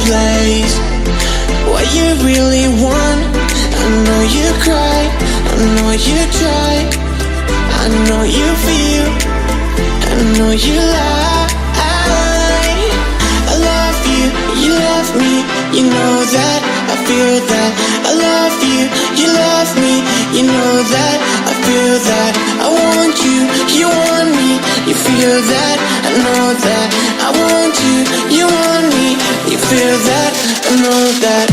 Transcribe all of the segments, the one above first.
place. What you really want, I know you cry, I know you try, I know you feel, I know you lie. I love you, you love me, you know that, I feel that. I love you, you love me, you know that, I feel that. I want you, you want me, you feel that, I know that. I want you, you want me, you feel that, I know that.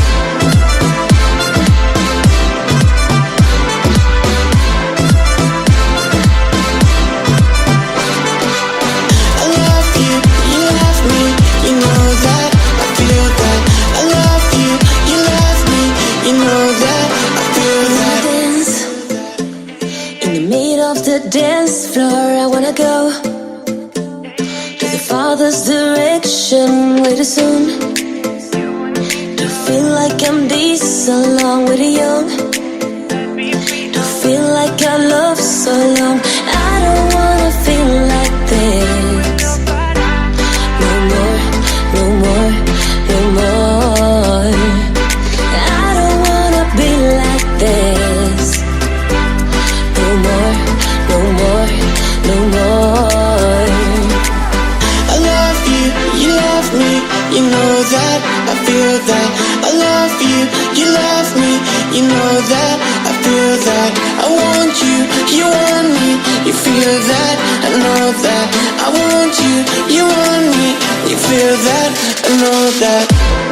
Dance floor, I wanna go to the Father's direction way too soon. To feel like I'm this along with the young. To feel like I love so long. I don't wanna feel like this. No more, no more, no more. I don't wanna be like this. No more, no more, no more. I love you, you love me, you know that, I feel that. I love you, you love me, you know that, I feel that. I want you, you want me, you feel that, I know that. I want you, you want me, you feel that, I know that.